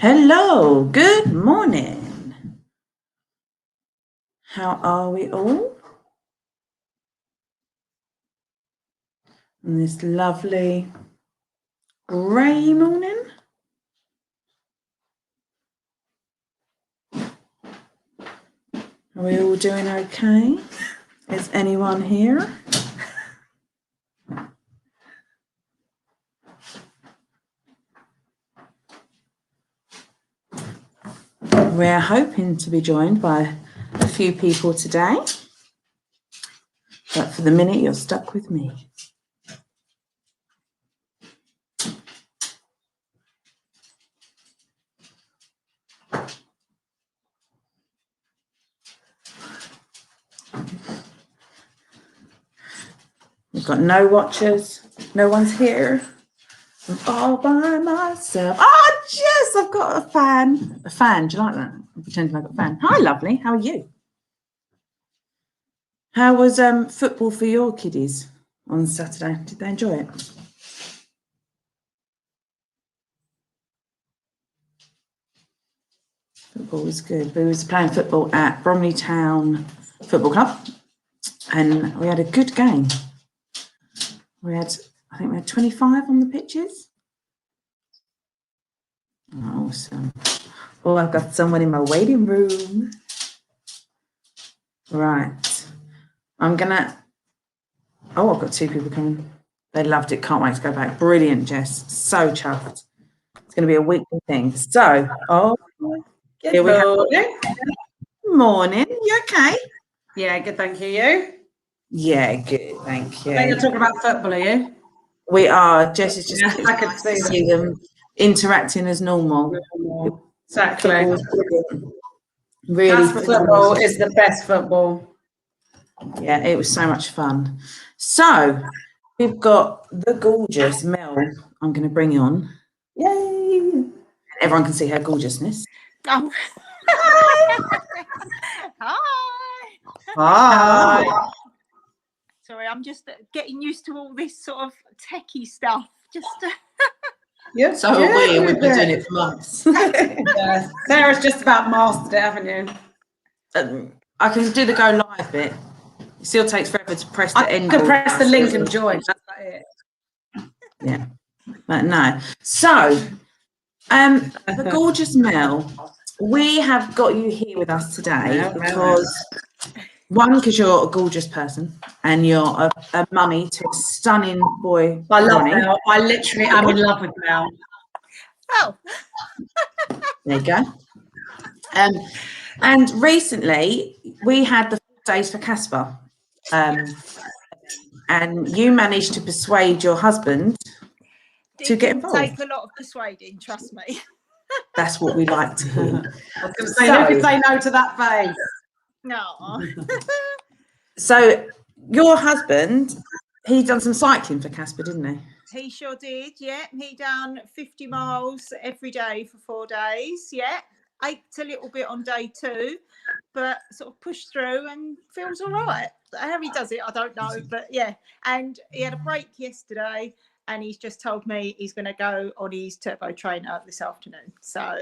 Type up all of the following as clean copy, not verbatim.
Hello, good morning. How are we all? On this lovely grey morning. Are we all doing okay? Is anyone here? We're hoping to be joined by a few people today, but for the minute you're stuck with me. We've got no watchers, no one's here. I'm all by myself. Oh, Jess, I've got a fan. A fan, do you like that? I'm pretending I've got a fan. Hi, lovely. How are you? How was football for your kiddies on Saturday? Did they enjoy it? Football was good. We was playing football at Bromley Town Football Club, and we had a good game. I think we had 25 on the pitches. Awesome. Oh, I've got someone in my waiting room. Right. I've got two people coming. They loved it. Can't wait to go back. Brilliant, Jess. So chuffed. It's going to be a weekly thing. So, here we go. Morning. You okay? Yeah, good. Thank you. You? Yeah, good. Thank you. I think you're talking about football, are you? We are. Jess is just. Yeah, I could see them interacting as normal. Exactly. Really, CASPA football is the best football. Yeah, it was so much fun. So we've got the gorgeous Mel. I'm going to bring on. Yay! Everyone can see her gorgeousness. Oh. Hi. Hi. Sorry, I'm just getting used to all this sort of techie stuff. Just. Yeah, so we've been doing it for months. Yeah. Sarah's just about mastered it, haven't you? I can do the go live bit. It still takes forever to press the end. I can press the link and join. That's about it. Yeah, but no. So, the gorgeous Mel, we have got you here with us today because you're a gorgeous person and you're a mummy to a stunning boy. I love Mel. I literally am in love with Mel. Oh. There you go. And recently we had the 4 days for CASPA. And you managed to persuade your husband to get involved. It take a lot of persuading, trust me. That's what we like to hear. I was going to say, who could say no to that face? No. So your husband, he done some cycling for CASPA, didn't he? He sure did, yeah. He done 50 miles every day for 4 days, yeah. Ached a little bit on day 2, but sort of pushed through and feels all right. How he does it, I don't know, but yeah. And he had a break yesterday, and he's just told me he's going to go on his turbo trainer this afternoon. So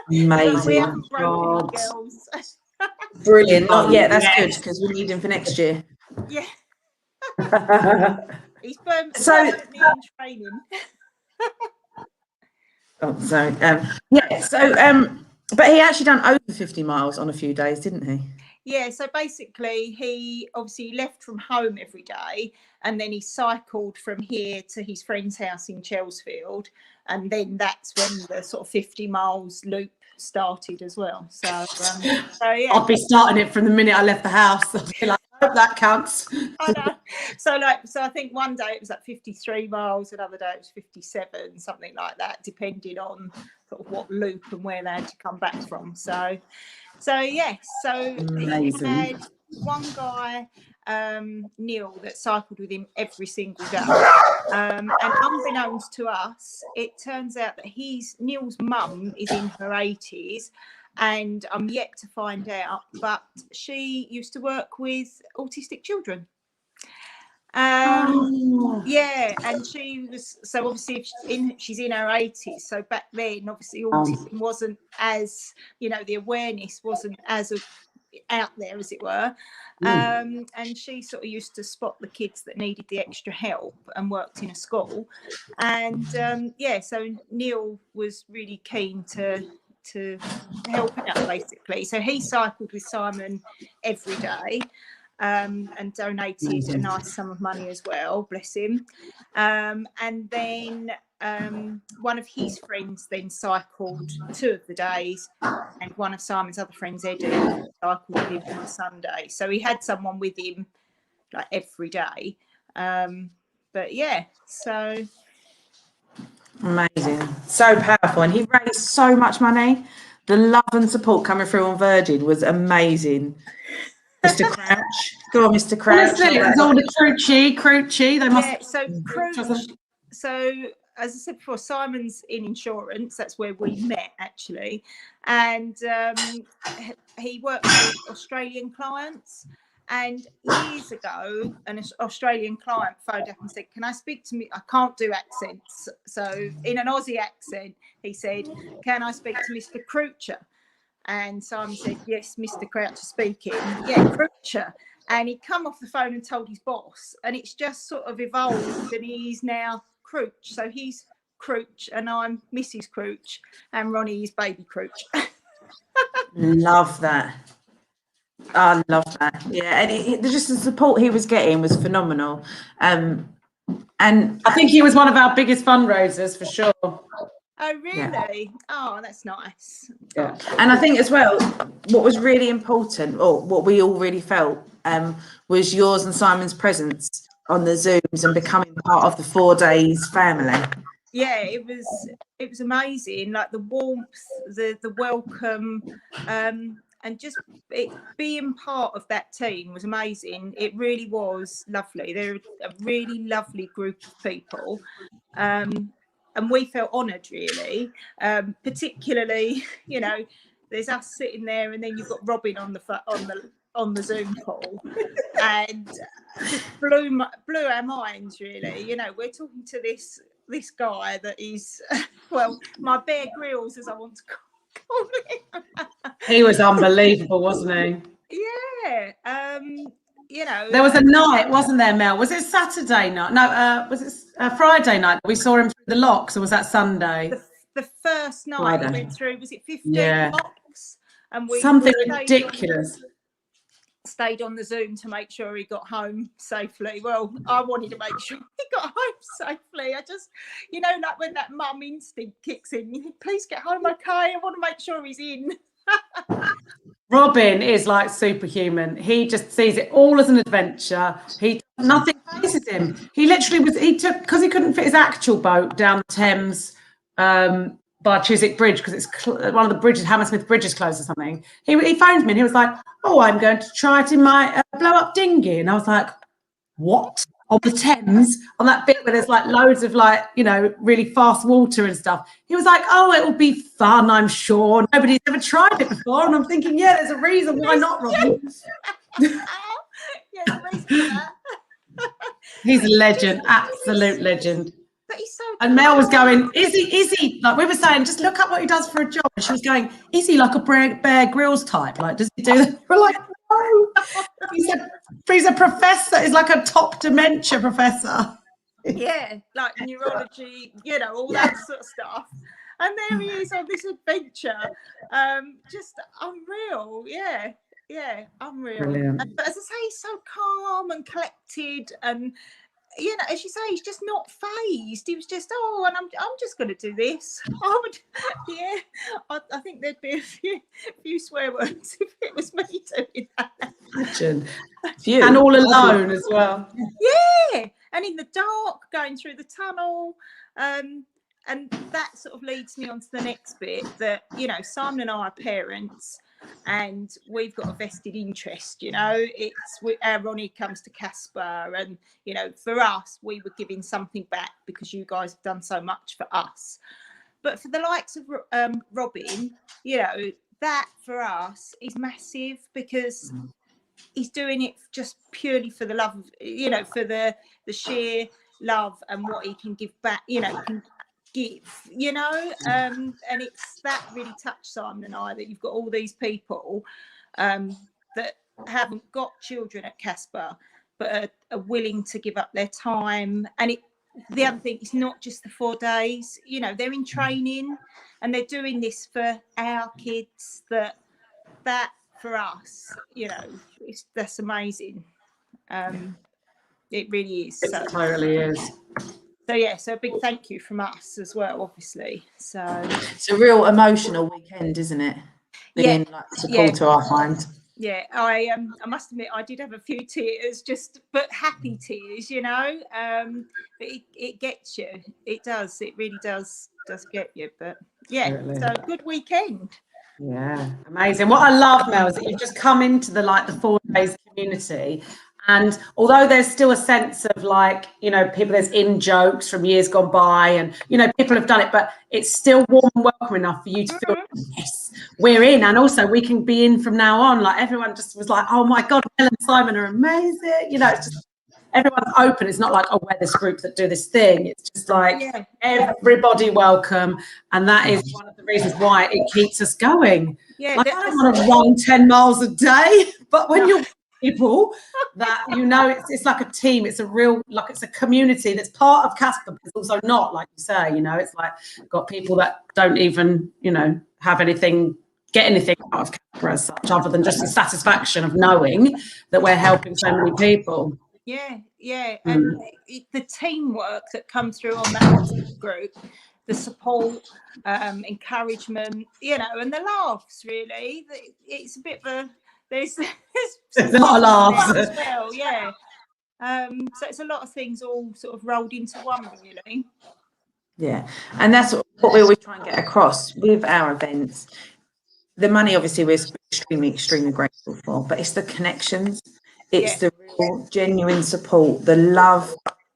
amazing. We haven't broken it, girls. Brilliant. Not yet. That's good because we need him for next year. Yeah. He's permanently in training. Oh, sorry. But he actually done over 50 miles on a few days, didn't he? Yeah, so basically he obviously left from home every day and then he cycled from here to his friend's house in Chelsfield, and then that's when the sort of 50 miles loop started as well. So yeah. I'll be starting it from the minute I left the house. I'll be like, I hope that counts. I know. So I think one day it was like 53 miles, another day it was 57, something like that, depending on sort of what loop and where they had to come back from. So yes, so amazing. He had one guy, Neil, that cycled with him every single day. And unbeknownst to us, it turns out that Neil's mum is in her 80s, and I'm yet to find out, but she used to work with autistic children. Yeah, and she was, so obviously she's in her 80s, so back then obviously autism wasn't as, the awareness wasn't as out there, as it were. And she sort of used to spot the kids that needed the extra help and worked in a school. And so Neil was really keen to help out, basically. So he cycled with Simon every day. And donated a nice sum of money as well, bless him. And then one of his friends then cycled 2 of the days, and one of Simon's other friends, Eddie, cycled with him on the Sunday. So he had someone with him like every day. But yeah, so amazing, so powerful, and he raised so much money. The love and support coming through on Virgin was amazing. Mr. Crouch, go on, Mr. Crouch. Honestly, it was all the Crouchy. They must. Yeah, so Crouch. So as I said before, Simon's in insurance. That's where we met, actually, and he works with Australian clients. And years ago, an Australian client phoned up and said, "Can I speak to me? I can't do accents." So in an Aussie accent, he said, "Can I speak to Mr. Croucher?" And Simon said, "Yes, Mr. Croucher speaking." "Yeah, Croucher." And he'd come off the phone and told his boss, and it's just sort of evolved, and he's now Crouch. So he's Crouch, and I'm Mrs. Crouch, and Ronnie is baby Crouch. Love that. I love that. Yeah, and just the support he was getting was phenomenal. And I think he was one of our biggest fundraisers for sure. Oh, really? Yeah. Oh, that's nice. Yeah. And I think as well, what was really important, or what we all really felt, was yours and Simon's presence on the Zooms and becoming part of the 4 days family. Yeah, it was amazing. Like the warmth, the welcome, and just being part of that team was amazing. It really was lovely. They're a really lovely group of people. And we felt honoured, really, particularly, there's us sitting there, and then you've got Robin on the Zoom call, and just blew our minds, really. We're talking to this guy that is, well, my Bear Grylls, as I want to call him. He was unbelievable, wasn't he? Yeah. There was a night, wasn't there, Mel? Was it Saturday night? No, was it Friday night? We saw him through the locks, or was that Sunday? The first night he went through, was it 15 locks? And we something ridiculous. Stayed on the Zoom to make sure he got home safely. Well, I wanted to make sure he got home safely. I just, like when that mum instinct kicks in, you think, please get home okay. I want to make sure he's in. Robin is like superhuman. He just sees it all as an adventure. Nothing faces him. He literally because he couldn't fit his actual boat down the Thames by Chiswick Bridge, because it's one of the bridges, Hammersmith Bridge is closed or something. He phoned me and he was like, "Oh, I'm going to try it in my blow-up dinghy." And I was like, "What? On the Thames, on that bit where there's like loads of really fast water and stuff?" He was like, "Oh, it will be fun, I'm sure. Nobody's ever tried it before." And I'm thinking, yeah, there's a reason why not, Robin. Yeah, reason for that. He's a legend, absolute legend. But he's so and Mel was going, is he like, we were saying, just look up what he does for a job. And she was going, is he like a Bear Grylls type? Like, does he do that? We're like, no. He's a professor. He's like a top dementia professor. Yeah, like neurology, all that sort of stuff. And there he is on this adventure. Just unreal. Yeah, unreal. But as I say, he's so calm and collected, and as you say, he's just not phased. He was just, and I'm just going to do this. I think there'd be a few swear words if it was me doing that. Imagine. And all alone as well. Yeah, and in the dark, going through the tunnel. And that sort of leads me on to the next bit, that, Simon and I are parents, and we've got a vested interest. Our Ronnie comes to CASPA, and for us, we were giving something back because you guys have done so much for us. But for the likes of Robin, that for us is massive, because he's doing it just purely for the love of, you know, for the sheer love and what he can give back, you know, can give, you know, and it's that really touched Simon and I, that you've got all these people that haven't got children at CASPA, but are willing to give up their time. And the other thing, it's not just the 4 days, you know, they're in training and they're doing this for our kids, that for us, you know, that's amazing. It really is. It totally is. So yeah, so a big thank you from us as well, obviously. So it's a real emotional weekend, isn't it? Yeah, Being like supporter, I find. Yeah, I must admit I did have a few tears, but happy tears, you know. But it gets you. It does. It really does get you. But yeah, Totally. So good weekend. Yeah, amazing. What I love, Mel, is that you've just come into the 4 days community, and although there's still a sense of you know, people, there's in jokes from years gone by, and you know, people have done it, but it's still warm and welcome enough for you to feel yes, we're in, and also we can be in from now on. Like everyone just was like, oh my god, Mel and Simon are amazing. You know, it's just everyone's open. It's not like, oh, we're this group that do this thing. It's just like everybody welcome, and that is one of the reasons why it keeps us going. Yeah, I don't want to run 10 miles a day, but when you're people that, you know, it's like a team, it's a real, it's a community that's part of CASPA, but it's also not, like you say, you know, it's like got people that don't even, you know, get anything out of CASPA as such, other than just the satisfaction of knowing that we're helping so many people. Yeah, and the teamwork that comes through on that group, the support, encouragement, you know, and the laughs, really. It's a bit of a, there's a lot of laughs as well, yeah. So it's a lot of things all sort of rolled into one, really. Yeah, and that's what we always try and get across with our events. The money, obviously, we're extremely grateful for, but it's the connections. It's the real, genuine support, the love.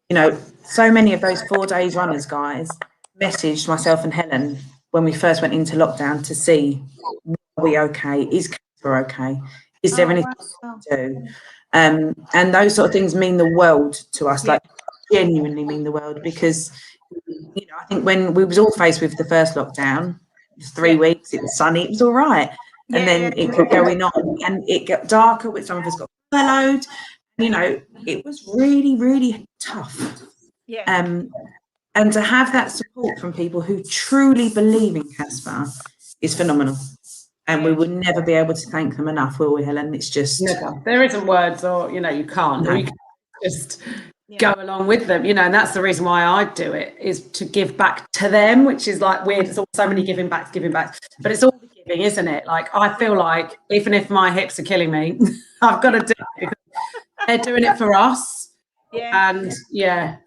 You know, so many of those 4 days runners, guys, messaged myself and Helen when we first went into lockdown to see, are we okay? Is Casper okay? Is there anything to do? And those sort of things mean the world to us, like genuinely mean the world, because, you know, I think when we was all faced with the first lockdown, it was 3 weeks, it was sunny, it was all right. And then it kept going on and it got darker, which some of us got furloughed. You know, it was really tough. And to have that support from people who truly believe in CASPA is phenomenal. And we would never be able to thank them enough, will we, Helen? It's just... Never. There isn't words, or, you know, you can't. No. Or you can just go along with them, you know, and that's the reason why I do it, is to give back to them, which is like weird. It's all so many giving back, but it's all the giving, isn't it? Like, I feel like even if my hips are killing me, I've got to do it because they're doing it for us. And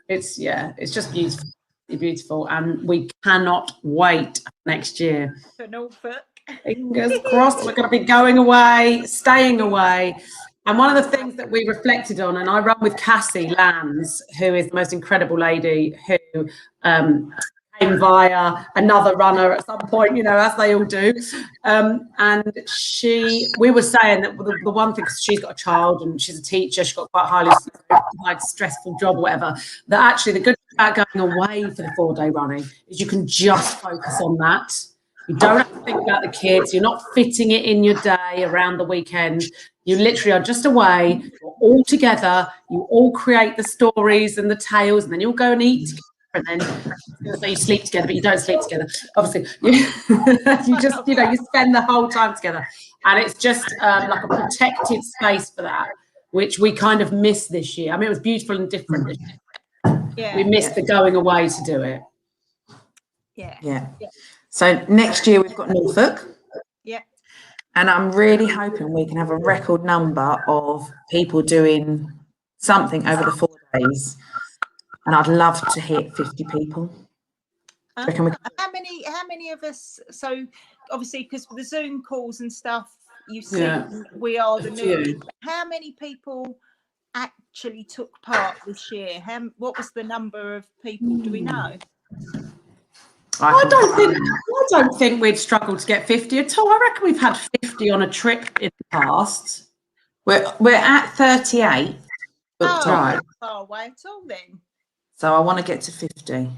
it's just beautiful, and we cannot wait next year. For Norfolk. Fingers crossed, we're going to be going away, staying away. And one of the things that we reflected on, and I run with Cassie Lands, who is the most incredible lady, who came via another runner at some point, you know, as they all do. And we were saying that the one thing, because she's got a child and she's a teacher, she's got quite high stressful job or whatever, that actually the good thing about going away for the 4-day running is you can just focus on that. You don't have to think about the kids. You're not fitting it in your day around the weekend. You literally are just away. You're all together. You all create the stories and the tales, and then you'll go and eat together. And then so you sleep together, but you don't sleep together. Obviously, you just, you know, you spend the whole time together, and it's just like a protected space for that, which we kind of miss this year. I mean, it was beautiful and different this year. We missed the going away to do it. Yeah. So next year we've got Norfolk. And I'm really hoping we can have a record number of people doing something over the 4 days. And I'd love to hit 50 people. How many of us, so obviously because the Zoom calls and stuff, you see we are the new. How many people actually took part this year? What was the number of people, do we know? I don't think we'd struggle to get 50 at all. I reckon we've had 50 on a trip in the past. We're at 38 booked Oh, on, not far away at all then. so I want to get to 50.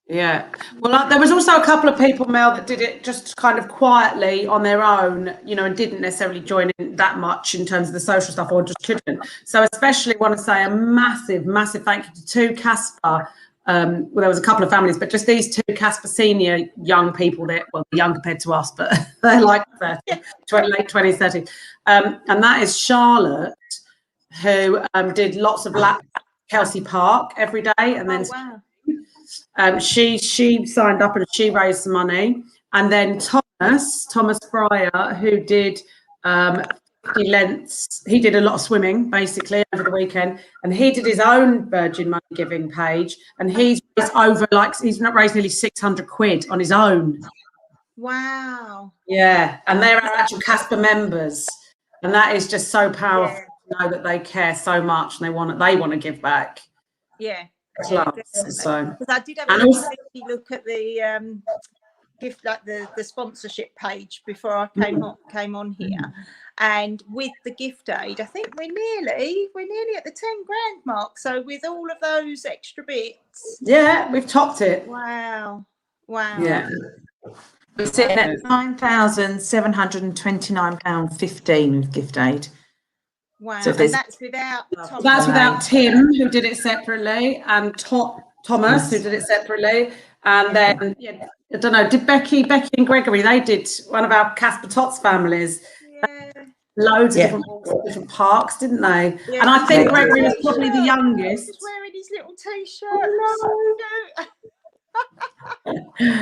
Yeah. Well, there was also a couple of people, Mel, that did it just kind of quietly on their own, you know, and didn't necessarily join in that much in terms of the social stuff, or just couldn't. So especially want to say a massive, massive thank you to two CASPA. Well, there was a couple of families, but just these two CASPA senior young people that, well, young compared to us, but they're like 30, late 20s, 30s. And that is Charlotte, who did lots of laps at Kelsey Park every day, and then she signed up and she raised some money. And then Thomas Fryer, who did 50 lengths, he did a lot of swimming basically over the weekend, and he did his own Virgin Money giving page, and he's raised nearly 600 quid on his own. Wow. Yeah, and they're our actual CASPA members, and that is just so powerful to know that they care so much and they want to give back. Yeah. So, because I did have a look at the gift, like the sponsorship page before I came on here, and with the gift aid, I think we're nearly at the 10 grand mark. So with all of those extra bits, yeah, we've topped it. Wow. Yeah, We're sitting at £9,729.15 with gift aid. Wow. So And that's without Thomas. That's without Tim, who did it separately, and Thomas, who did it separately. And then, I don't know, did Becky and Gregory, they did one of our Casper Tots families. Yeah. Loads of different parks, didn't they? Yeah. And I think Gregory was probably the youngest. He's wearing his little t-shirt.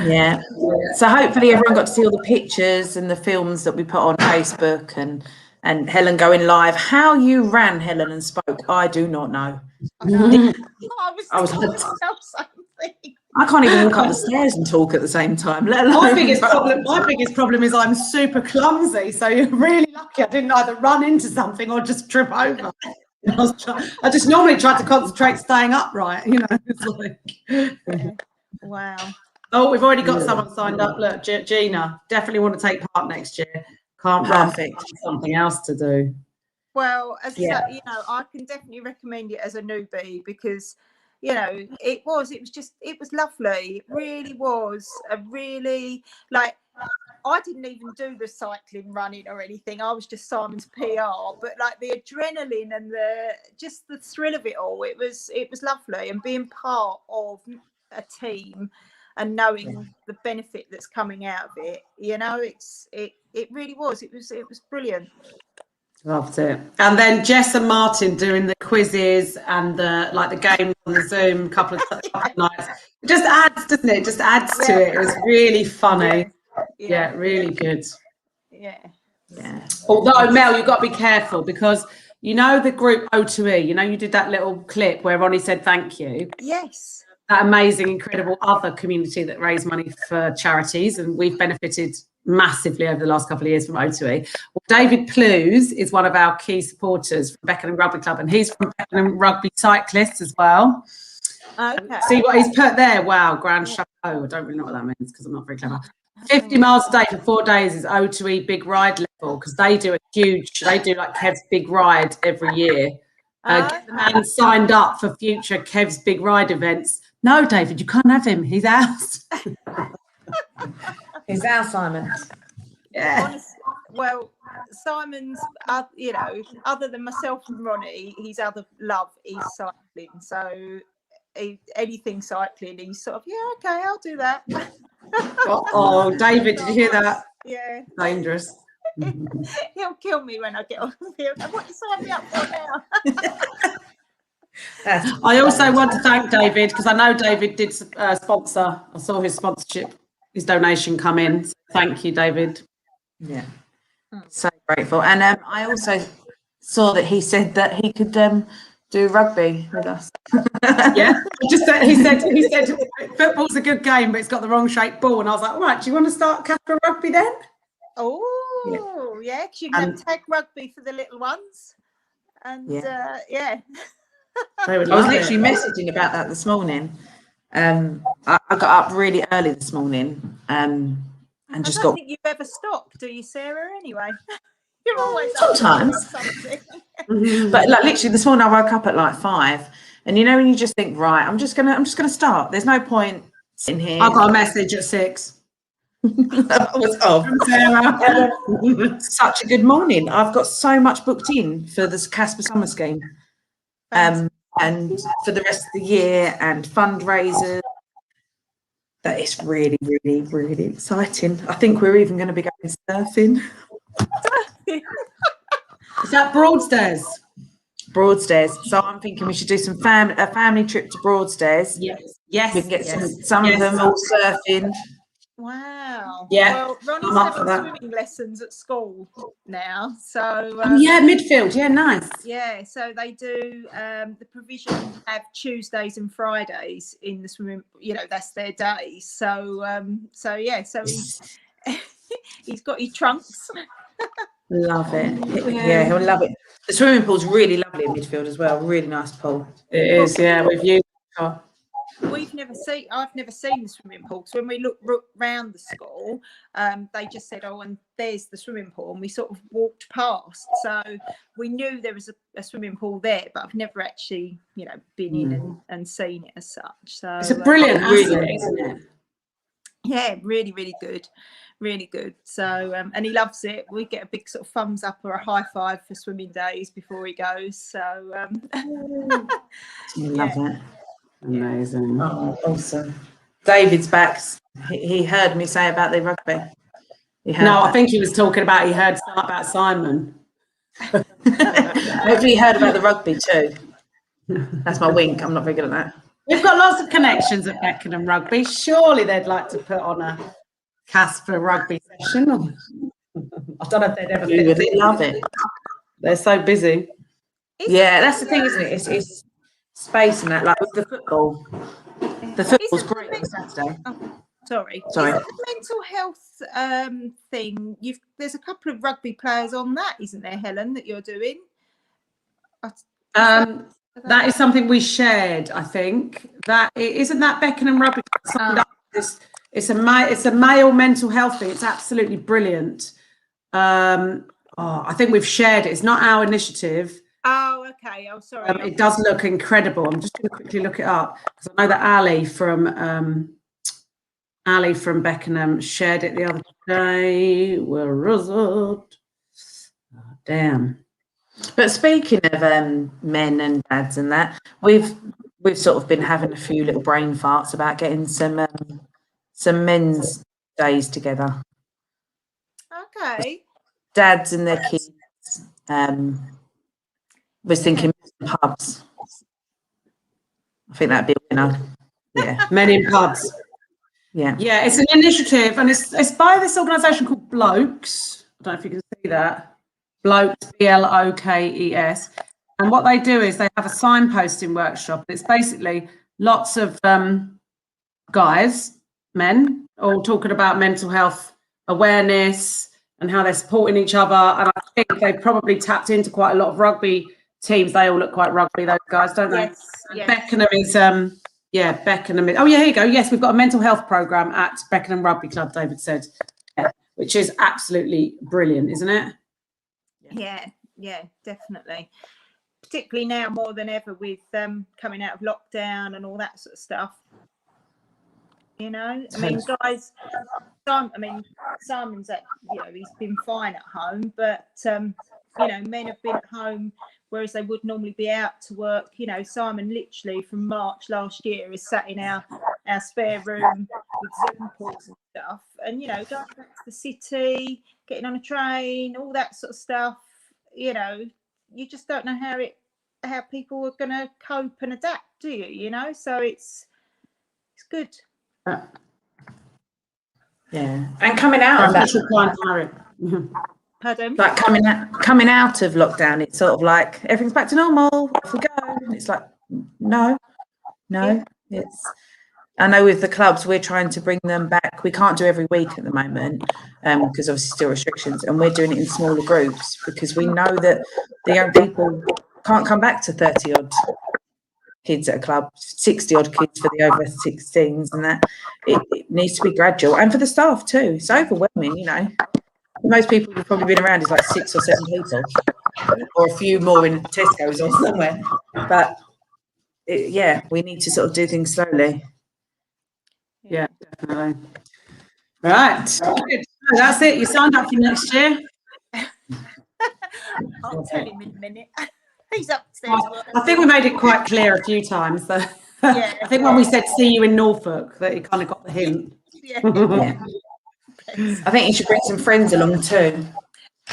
Yeah. So hopefully everyone got to see all the pictures and the films that we put on Facebook, and Helen going live. How you ran, Helen, and spoke, I do not know. I was thinking myself something. I can't even walk up the stairs and talk at the same time. Let alone My biggest problem is I'm super clumsy, so you're really lucky I didn't either run into something or just trip over. I just normally try to concentrate staying upright, you know. It's like, Wow. Oh, we've already got someone signed up. Look, Gina, definitely want to take part next year. Can't run. Something else to do. Well, as I say, you know, I can definitely recommend it as a newbie, because, you know, it was lovely. It really was a really, like, I didn't even do the cycling, running or anything. I was just Simon's PR, but like the adrenaline and the thrill of it all, it was lovely. And being part of a team and knowing the benefit that's coming out of it, you know, it really was. It was brilliant. Loved it. And then Jess and Martin doing the quizzes and the games on the Zoom couple of nights. It just adds, doesn't it? It just adds to it. It was really funny. Yeah, really good. Yeah. Although, Mel, you've got to be careful, because you know the group O2E, you know, you did that little clip where Ronnie said thank you. Yes. That amazing, incredible other community that raised money for charities, and we've benefited massively over the last couple of years from O2E. Well, David Plews is one of our key supporters from Beckenham Rugby Club, and he's from Beckenham Rugby Cyclists as well. Okay. See what he's put there? Wow, Grand Chapeau. I don't really know what that means because I'm not very clever. 50 miles a day for 4 days is O2E big ride level, because they do like Kev's big ride every year. Get the man signed up for future Kev's big ride events. No, David, you can't have him. He's ours. He's our Simon. Yeah. Honestly, well, Simon's, you know, other than myself and Ronnie, his other love is cycling. So anything cycling, he's sort of, okay, I'll do that. Oh, David, did you hear that? Yeah. Dangerous. He'll kill me when I get on the field. What you sign me up for now? I also want to thank David, because I know David did sponsor. I saw his sponsorship, his donation come in. So thank you, David. Yeah, so grateful. And I also saw that he said that he could do rugby with us. Yeah, he said football's a good game, but it's got the wrong shaped ball. And I was like, all right, do you want to start CASPA Rugby then? Oh, yeah, because you can have tag rugby for the little ones. And I was literally messaging about that this morning. I got up really early this morning and I just don't think you've ever stopped, do you, Sarah, anyway? You're always sometimes. something. But like literally this morning I woke up at like 5, and you know when you just think, right, I'm just gonna start. There's no point sitting here. I got a message at 6. I was off. Such a good morning. I've got so much booked in for this CASPA summer scheme, and for the rest of the year, and fundraisers. That is really, really, really exciting. I think we're even going to be going surfing. Is that Broadstairs? Broadstairs. So I'm thinking we should do some a family trip to Broadstairs. Yes. We can get some of them all surfing. Wow. Yeah. Well, Ronnie's having swimming lessons at school now. So midfield. Yeah, nice. Yeah, so they do the provision have Tuesdays and Fridays in the swimming, that's their days. So he's got his trunks. Love it. Yeah, he'll love it. The swimming pool's really lovely in midfield as well. Really nice pool. It is, yeah. We've used it. I've never seen the swimming pool, because when we looked round the school, they just said, oh, and there's the swimming pool, and we sort of walked past, so we knew there was a swimming pool there, but I've never actually been in and seen it as such. So it's a brilliant asset, isn't it? Yeah, really, really good. Really good. So and he loves it. We get a big sort of thumbs up or a high five for swimming days before he goes. So love it. Amazing. Oh, awesome. David's back. He heard me say about the rugby. I think he was talking about, he heard about Simon. Hopefully he heard about the rugby too. That's my wink. I'm not very good at that. We've got lots of connections at Beckenham Rugby. Surely they'd like to put on a CASPA rugby session. I don't know if they'd ever fit it. They love it. They're so busy. Yeah, that's the thing, isn't it? It's space and that, like with the football. The football's great on Saturday. Oh, sorry. Is Sorry. the mental health thing, there's a couple of rugby players on that, isn't there, Helen, that you're doing? That is something we shared, I think. That isn't that Beckenham Rugby. It's a male mental health thing. It's absolutely brilliant. I think we've shared it. It's not our initiative. Oh, okay. Oh, sorry. It does look incredible. I'm just going to quickly look it up, because I know that Ali from Beckenham shared it the other day. Where is it? Oh, damn. But speaking of men and dads and that, we've sort of been having a few little brain farts about getting some men's days together. Okay. Dads and their kids. Was thinking pubs. I think that'd be a winner. Yeah. Men in pubs. Yeah. Yeah, it's an initiative, and it's by this organisation called Blokes. I don't know if you can see that. Blokes, Blokes. And what they do is they have a signposting workshop. It's basically lots of guys, men, all talking about mental health awareness and how they're supporting each other. And I think they've probably tapped into quite a lot of rugby teams. They all look quite rugby, those guys, don't they? Yes. Beckenham is Beckenham is, here you go. Yes, we've got a mental health programme at Beckenham Rugby Club, David said. Yeah, which is absolutely brilliant, isn't it? Yeah, definitely. Particularly now more than ever with coming out of lockdown and all that sort of stuff. Guys, Simon's he's been fine at home, but men have been at home, whereas they would normally be out to work. Simon literally from March last year is sat in our spare room with Zoom calls and stuff, and going back to the city, getting on a train, all that sort of stuff. You just don't know how people are going to cope and adapt, do you? So it's good. Yeah, and coming out of that, Pardon? like coming out of lockdown, it's sort of like everything's back to normal. Off we go. And it's like no. It's. I know with the clubs, we're trying to bring them back. We can't do every week at the moment because obviously still restrictions, and we're doing it in smaller groups because we know that the young people can't come back to 30 odd kids at a club, 60 odd kids for the over 16s, and that it needs to be gradual, and for the staff too. It's overwhelming, most people who've probably been around is like 6 or 7 people, or a few more in Tesco's or somewhere. But yeah, we need to sort of do things slowly. Yeah, definitely. Right, good. Oh, that's it. You signed up for next year. I'll tell him in a minute. He's upstairs. I think we made it quite clear a few times. So Yeah. I think when we said see you in Norfolk, that you kind of got the hint. Yeah. Yeah. I think you should bring some friends along too.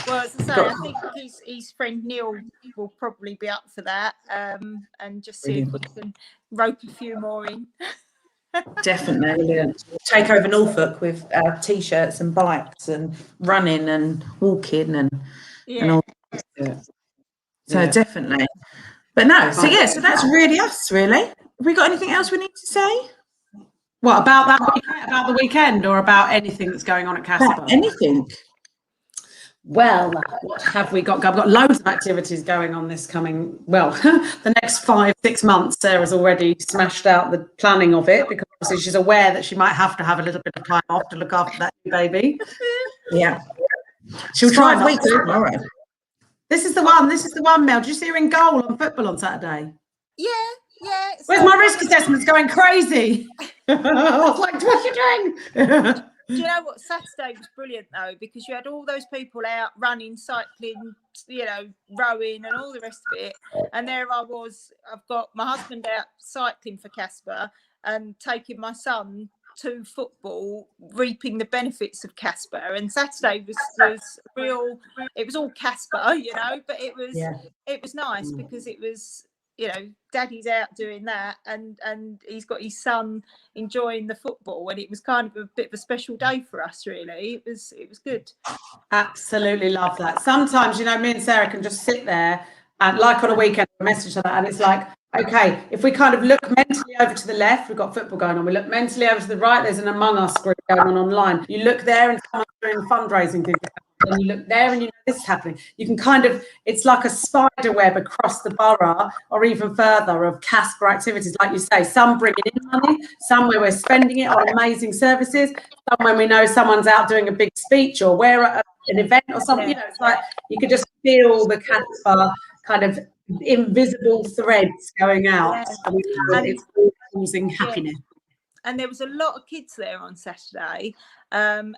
Well, as I say, I think his friend Neil will probably be up for that, and just see if we can rope a few more in. Definitely. Take over Norfolk with T-shirts and bikes and running and walking and all. So definitely. But no, so yeah, so that's really us, really. Have we got anything else we need to say? What about that weekend, about the weekend, or about anything that's going on at CASPA? Anything. Well, what have we got? I've got loads of activities going on this coming, well, the next 5-6 months. Sarah's already smashed out the planning of it, because obviously she's aware that she might have to have a little bit of time off to look after that new baby. Yeah. She'll try 5 not weeks to. tomorrow. This is the one, Mel. Did you see her in goal on football on Saturday? Yeah. Where's my risk assessment? It's going crazy. I was like, what are you doing? Do you know what? Saturday was brilliant though, because you had all those people out running, cycling, rowing and all the rest of it. And there I was, I've got my husband out cycling for CASPA and taking my son to football, reaping the benefits of CASPA. And Saturday was real, it was all CASPA, but it was nice because it was, daddy's out doing that and he's got his son enjoying the football, and it was kind of a bit of a special day for us, really. It was good. Absolutely love that. Sometimes, me and Sarah can just sit there and, like, on a weekend, message her that, and it's like, okay, if we kind of look mentally over to the left, we've got football going on. We look mentally over to the right, there's an Among Us group going on online. You look there and someone's doing fundraising things. And you look there and this is happening. You can kind of, it's like a spider web across the borough or even further of CASPA activities, like you say, some bringing in money, some where we're spending it on amazing services, some when we know someone's out doing a big speech or we're at an event or something, it's like you could just feel the CASPA kind of invisible threads going out. And it's causing happiness. And there was a lot of kids there on Saturday, and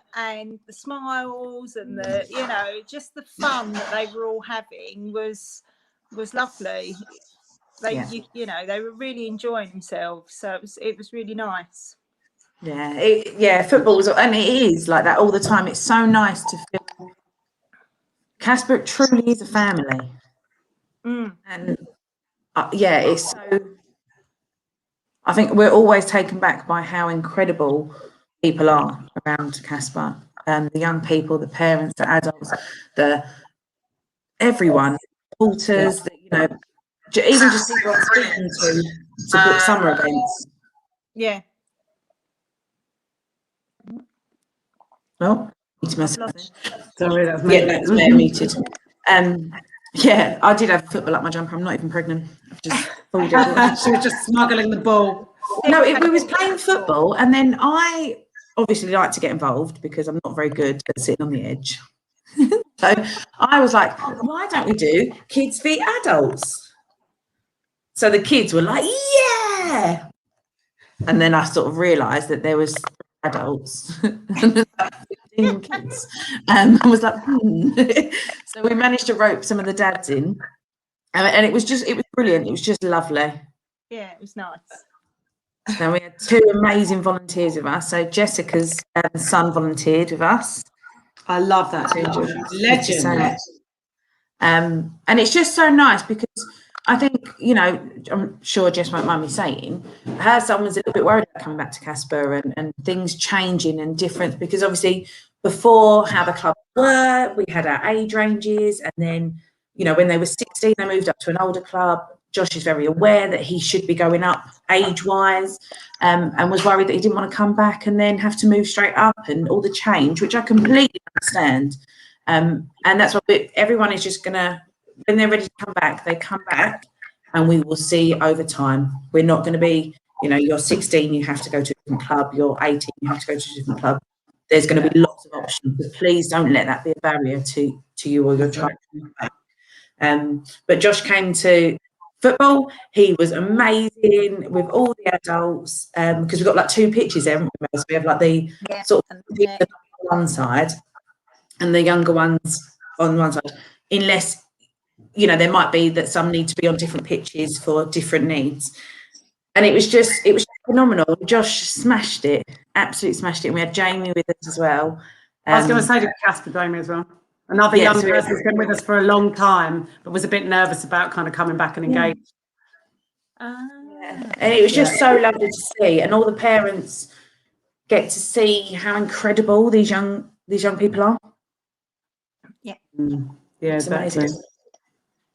the smiles and the, just the fun that they were all having was lovely. They were really enjoying themselves, so it was really nice. Football was, and it is like that all the time. It's so nice to feel CASPA truly is a family, and it's so. I think we're always taken back by how incredible people are around CASPA. The young people, the parents, the adults, everyone, porters, even just people I'm speaking to book summer events. Yeah. Well, muted myself. Sorry, that's me. That's me muted. I did have football up my jumper. I'm not even pregnant. I've just she was just smuggling the ball. No, we was playing football, and then I obviously like to get involved because I'm not very good at sitting on the edge. So I was like, why don't we do kids v adults? So the kids were like, yeah. And then I sort of realised that there was adults and there's like 15 kids. I was like, So we managed to rope some of the dads in. And it was brilliant. It was just lovely. Yeah, it was nice. So we had 2 amazing volunteers with us. So Jessica's son volunteered with us. I love that. Legend. And it's just so nice because I think, I'm sure Jess won't mind me saying, her son was a little bit worried about coming back to CASPA and things changing and different, because obviously before how the club were, we had our age ranges, and then, when they were 16, they moved up to an older club. Josh is very aware that he should be going up age-wise, and was worried that he didn't want to come back and then have to move straight up and all the change, which I completely understand. And that's what everyone is just going to, when they're ready to come back, they come back, and we will see over time. We're not going to be, you're 16, you have to go to a different club. You're 18, you have to go to a different club. there's going to be lots of options. But please don't let that be a barrier to you or your child. But Josh came to football. He was amazing with all the adults because we've got like 2 pitches there. So we have like the sort of on one side and the younger ones on one side, unless there might be that some need to be on different pitches for different needs. And it was just phenomenal. Josh smashed it, absolutely smashed it. And we had Jamie with us as well. I was going to say to CASPA Jamie as well. Another young person who's been with us for a long time, but was a bit nervous about kind of coming back and engaging. And it was just so lovely to see, and all the parents get to see how incredible these young people are. Yeah, it's amazing.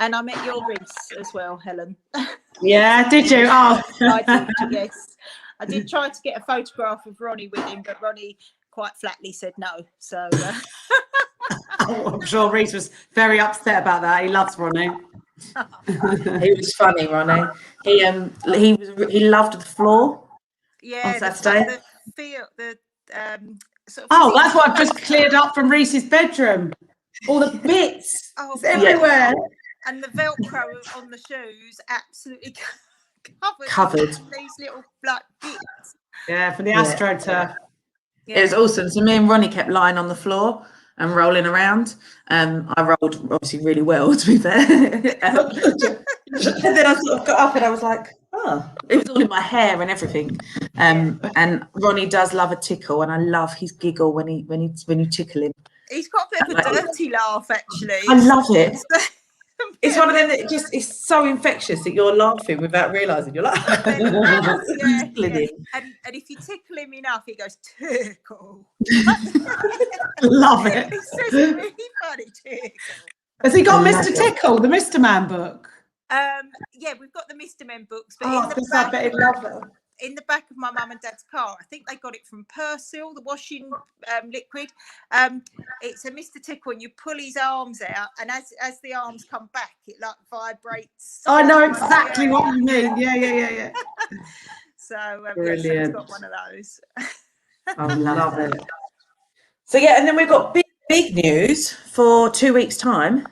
And I met your Reese as well, Helen. Yeah, did you? Oh, I did. Yes, I did try to get a photograph of Ronnie with him, but Ronnie quite flatly said no. So. I'm sure Reese was very upset about that. He loves Ronnie. He was funny, Ronnie. He loved the floor. Yeah, on Saturday. That's what I've just cleared up from Reese's bedroom. All the bits everywhere, and the Velcro on the shoes absolutely covered. These little black bits. Yeah, from the AstroTurf. It was awesome. So me and Ronnie kept lying on the floor and rolling around. I rolled obviously really well, to be fair. And then I sort of got up and I was like, oh, it was all in my hair and everything. And Ronnie does love a tickle, and I love his giggle when you tickle him. He's got a bit of a dirty laugh, actually. I love it. It's one of them that just is so infectious that you're laughing without realising you're like, tickling him. And if you tickle him enough, he goes, tickle. Love it. He says really funny, tickle. Has he got Mr. Tickle, the Mr. Man book? Yeah, we've got the Mr. Men books, but in the back of my mum and dad's car, I think they got it from Persil, the washing liquid. It's a Mr. Tickle, and you pull his arms out, and as the arms come back, it like vibrates. I know exactly what you mean. Yeah. So brilliant. I've got one of those. I love it. So and then we've got big news for 2 weeks' time.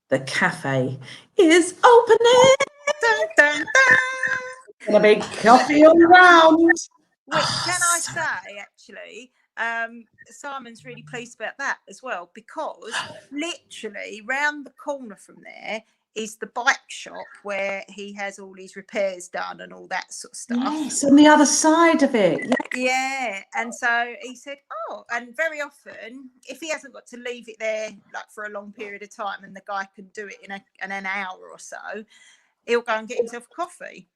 The cafe is opening. Dun, dun, dun. A big coffee all round. Which, can I say, actually, Simon's really pleased about that as well, because literally round the corner from there is the bike shop where he has all his repairs done and all that sort of stuff. Yes, on the other side of it. Yeah. And so he said, and very often, if he hasn't got to leave it there like for a long period of time and the guy can do it in an hour or so, he'll go and get himself a coffee.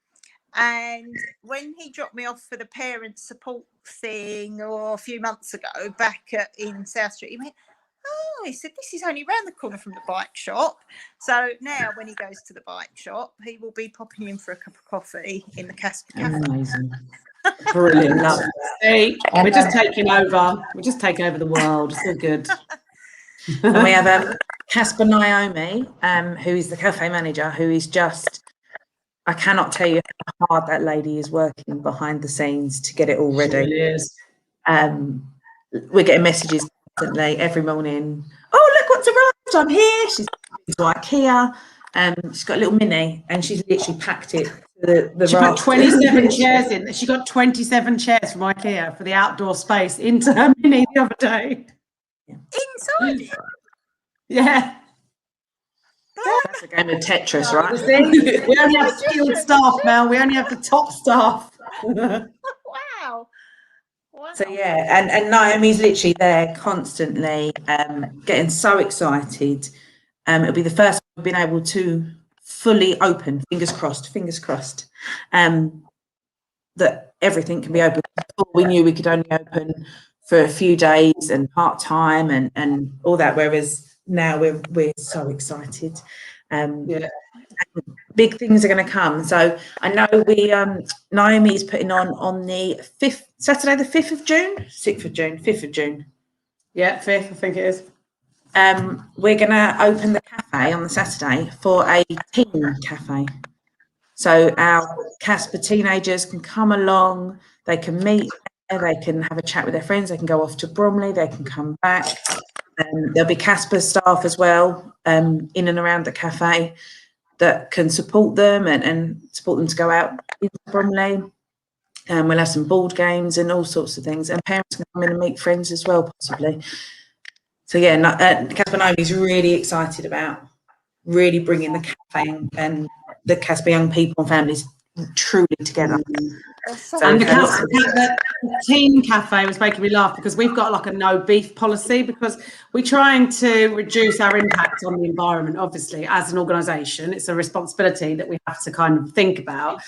And when he dropped me off for the parent support thing a few months ago back in South Street, he went, he said, this is only round the corner from the bike shop. So now when he goes to the bike shop, he will be popping in for a cup of coffee in the CASPA Cafe. Amazing. Brilliant. We're just taking over. We're just taking over the world. It's all good. And we have CASPA Naomi, who is the cafe manager, who is just, I cannot tell you how hard that lady is working behind the scenes to get it all ready. It is. We're getting messages constantly every morning. Oh, look what's arrived! I'm here. She's going to IKEA. She's got a little mini, and she's literally packed it. She put 27 chairs in. She got 27 chairs from IKEA for the outdoor space into her mini the other day. Inside it? Yeah. That's a game of Tetris, right? We only have skilled staff now. We only have the top staff. Wow. So and Naomi's literally there constantly, getting so excited. It'll be the first we've been able to fully open. Fingers crossed. That everything can be open. Before we knew we could only open for a few days and part time and all that. Whereas now we're so excited. Big things are going to come. So I know Naomi's putting on the Saturday the 5th of June, 6th of June, 5th of June. Yeah, 5th, I think it is. We're going to open the cafe on the Saturday for a teen cafe. So our CASPA teenagers can come along, they can meet They can have a chat with their friends. They can go off to Bromley. They can come back. There'll be CASPA staff as well in and around the cafe that can support them and support them to go out into Bromley. We'll have some board games and all sorts of things. And parents can come in and meet friends as well, possibly. So, yeah, CASPA Naomi is really excited about really bringing the cafe and the CASPA young people and families truly together. And the teen cafe was making me laugh because we've got like a no beef policy because we're trying to reduce our impact on the environment. Obviously, as an organisation, it's a responsibility that we have to kind of think about.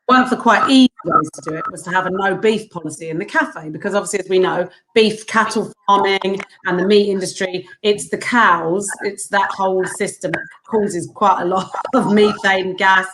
One of the quite easy ways to do it was to have a no beef policy in the cafe because obviously, as we know, beef cattle farming and the meat industry, it's the cows, it's that whole system that causes quite a lot of methane gas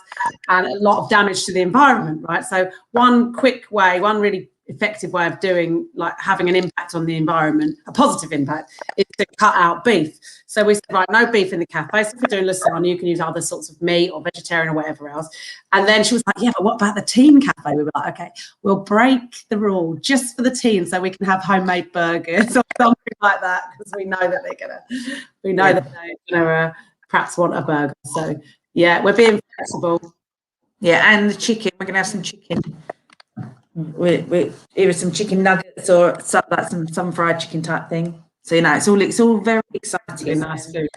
and a lot of damage to the environment, right? So one quick way, one really effective way of doing, like having an impact on the environment, a positive impact, is to cut out beef. So we said, right, no beef in the cafe. So if we're doing lasagna, you can use other sorts of meat or vegetarian or whatever else. And then she was like, yeah, but what about the teen cafe? We were like, okay, we'll break the rule just for the teens so we can have homemade burgers or something like that because we know that that they're gonna perhaps want a burger. So yeah, we're being flexible. Yeah, and the chicken, we're gonna have some chicken. Either some chicken nuggets or some fried chicken type thing. So it's all very exciting. Really nice food.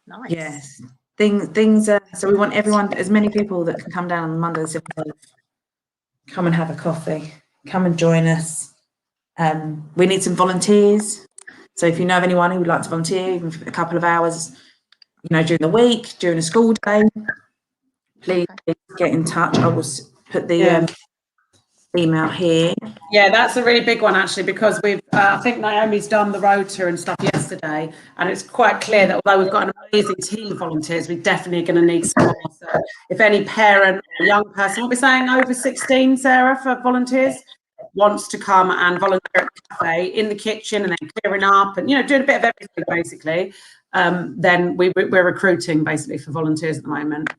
Nice. Yes, things. So we want everyone, as many people that can come down on Monday the 17th, come and have a coffee. Come and join us. We need some volunteers. So if you know of anyone who would like to volunteer, even for a couple of hours, during the week, during a school day, please get in touch. I will put the email here. Yeah, that's a really big one actually because we've I think Naomi's done the rota and stuff yesterday and it's quite clear that although we've got an amazing team of volunteers, we're definitely going to need some more. So if any parent or young person, what we're saying, over 16, Sarah, for volunteers, wants to come and volunteer at the cafe in the kitchen and then clearing up and doing a bit of everything basically, then we're recruiting basically for volunteers at the moment.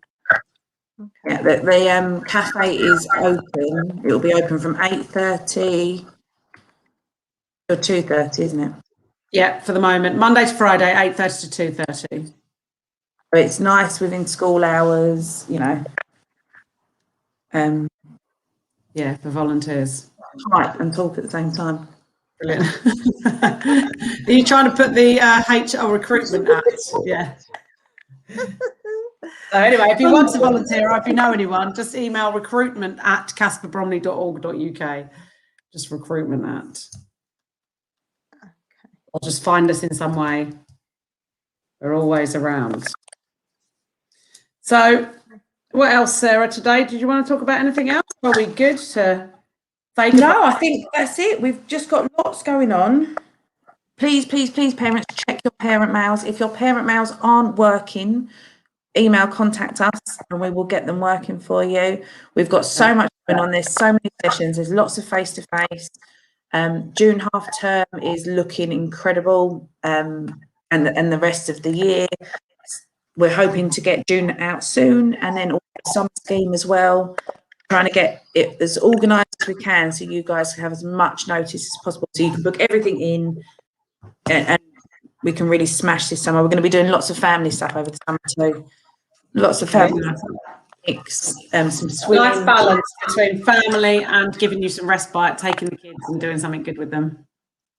Yeah, the cafe is open. It'll be open from 8:30 to 2:30, isn't it? Yeah, for the moment, Monday to Friday, 8:30 to 2:30. So it's nice within school hours, Yeah, for volunteers. type and talk at the same time. Brilliant. Are you trying to put the HR recruitment act? Yeah. So anyway, if you want to volunteer or if you know anyone, just email recruitment@caspabromley.org.uk. Just recruitment at. Or just find us in some way. We're always around. So what else, Sarah, today? Did you want to talk about anything else? Are we good to say goodbye? No, I think that's it. We've just got lots going on. Please, parents, check your parent mails. If your parent mails aren't working, contact us and we will get them working for you. We've got so much going on. There's so many sessions. There's lots of face-to-face. June half term is looking incredible, and the rest of the year. We're hoping to get June out soon, and then all the summer scheme as well. Trying to get it as organised as we can, so you guys can have as much notice as possible, so you can book everything in, and we can really smash this summer. We're going to be doing lots of family stuff over the summer too. Lots of family mix, some swimming. Nice balance between family and giving you some respite, taking the kids and doing something good with them.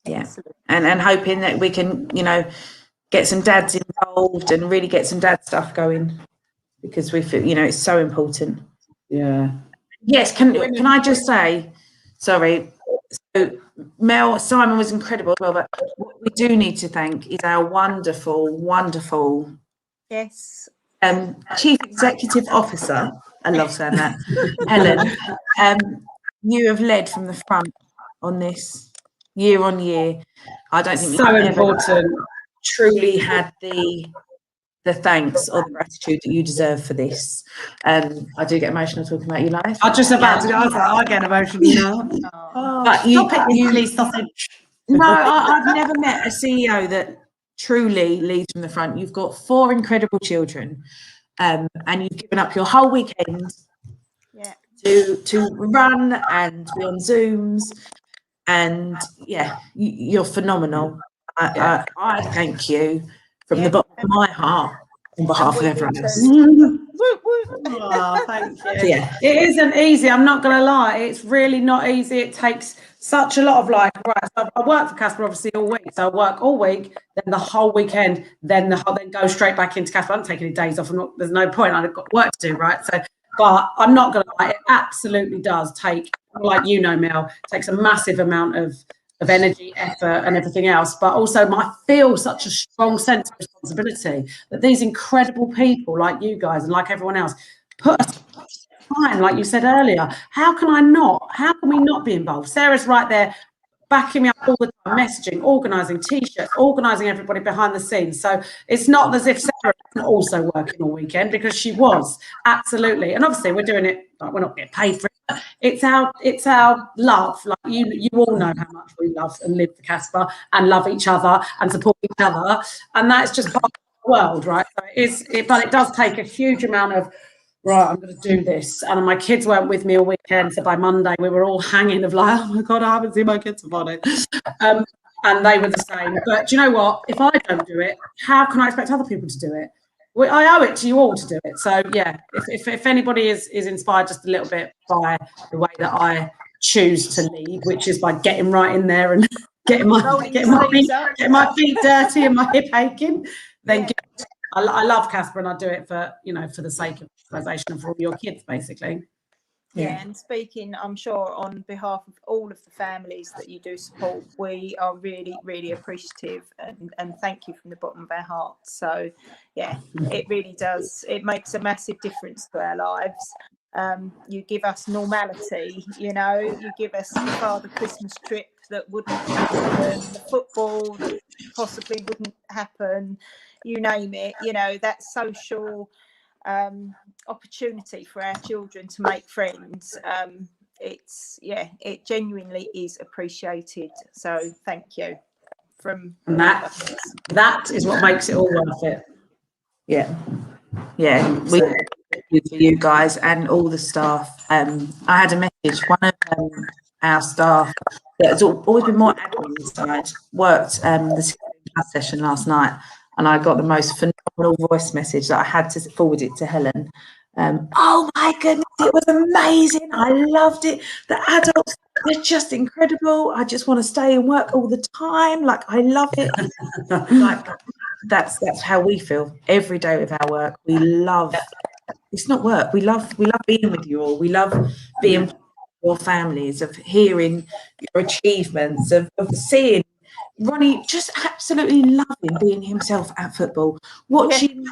Yeah, and hoping that we can, get some dads involved and really get some dad stuff going, because we feel, it's so important. Yeah. Yes. Can I just say, sorry. So Simon was incredible as well, but what we do need to thank is our wonderful. Yes. Chief Executive Officer, I love saying that, Helen, you have led from the front on this year on year. I don't think so important. Truly had the thanks or the gratitude that you deserve for this. I do get emotional talking about your life. I just about to. I get emotional now. But stop it, you sausage. No, I've never met a CEO that truly leads from the front. You've got 4 incredible children, and you've given up your whole weekend to run and be on Zooms and yeah, you're phenomenal. I thank you from the bottom of my heart on behalf of everyone else. Oh, thank you. Yeah. It isn't easy. I'm not going to lie. It's really not easy. It takes such a lot of right. So I work for CASPA obviously all week. So I work all week, then the whole weekend, then go straight back into CASPA. I don't take any days off. There's no point. I've got work to do, right? So, but I'm not going to lie. It absolutely does take, like Mel, it takes a massive amount of energy, effort, and everything else. But also, I feel such a strong sense of responsibility that these incredible people like you guys and like everyone else put us time, like you said earlier. How can we not be involved? Sarah's right there backing me up all the time, messaging, organising T-shirts, organising everybody behind the scenes. So it's not as if Sarah wasn't also working all weekend, because she was, absolutely. And obviously we're doing it, like, we're not getting paid for it, but it's our love. Like you all know how much we love and live for CASPA and love each other and support each other. And that's just part of the world, right? So but it does take a huge amount of, right, I'm going to do this. And my kids weren't with me all weekend. So by Monday, we were all hanging of like, oh my God, I haven't seen my kids for Monday. And they were the same. But do you know what? If I don't do it, how can I expect other people to do it? I owe it to you all to do it. So yeah, if anybody is inspired just a little bit by the way that I choose to lead, which is by getting right in there and getting my feet dirty and my hip aching, then I love CASPA, and I do it for the sake of organisation and for all your kids, basically. Yeah, and speaking, I'm sure, on behalf of all of the families that you do support, we are really, really appreciative and thank you from the bottom of our hearts. So, yeah, it really does. It makes a massive difference to our lives. You give us normality, you give us the Father Christmas trip that wouldn't happen, the football that possibly wouldn't happen, you name it, that social opportunity for our children to make friends. It genuinely is appreciated. So thank you. And that is what makes it all worth it. Yeah. We thank you for you guys and all the staff. I had a message. One of our staff that's always been more admin side worked the class session last night, and I got the most phenomenal voice message that I had to forward it to Helen. Oh my goodness, it was amazing. I loved it. The adults, they're just incredible. I just want to stay and work all the time. Like, I love it. Like, that's how we feel every day with our work. We love, it's not work. We love being with you all. We love being with your families, of hearing your achievements, of seeing Ronnie just absolutely loving being himself at football, watching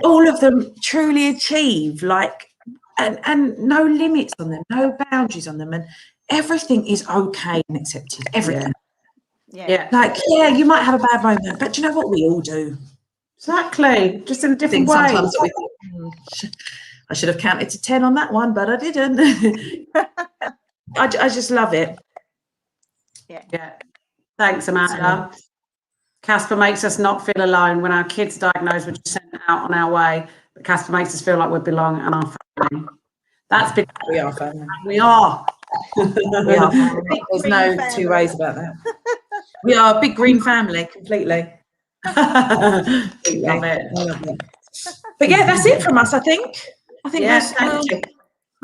all of them truly achieve, like, and no limits on them, no boundaries on them, and everything is okay and accepted. Everything. Yeah. Like, yeah, you might have a bad moment, but do you know what? We all do. Exactly. Just in a different way. Sometimes I should have counted to 10 on that one, but I didn't. I just love it. Yeah. Thanks, Amanda. CASPA makes us not feel alone. When our kids are diagnosed, we're just sent out on our way. But CASPA makes us feel like we belong and our family. That's big. We are family. We are. We are family. There's no two ways about that. We are a big green family, completely. Love it. But yeah, that's it from us, I think. Yes,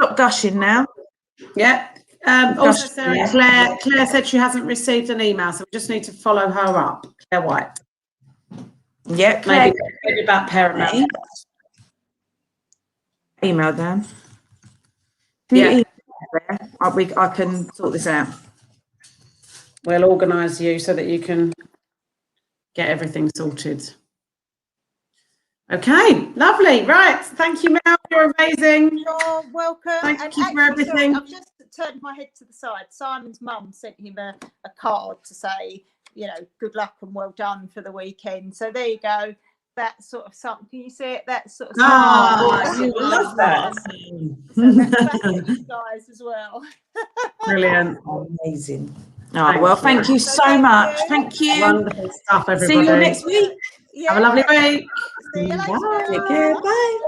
Stop gushing now. Yeah. Also, Sarah, Claire said she hasn't received an email, so we just need to follow her up. Claire White. Yeah, Claire. Maybe about parent mail. Email them. Yeah. I can sort this out. We'll organise you so that you can get everything sorted. Okay, lovely. Right. Thank you, Mel. You're amazing. You're welcome. Thank you for everything. Sorry, I've just turned my head to the side. Simon's mum sent him a card to say, good luck and well done for the weekend. So there you go. That sort of something. Can you see it? That sort of something. I love that. So that's you guys as well. Brilliant. Amazing. Oh, thank you so much. Thank you. Wonderful stuff, everybody. See you next week. Yeah. Have a lovely week. See you later. Bye. Take care. Bye.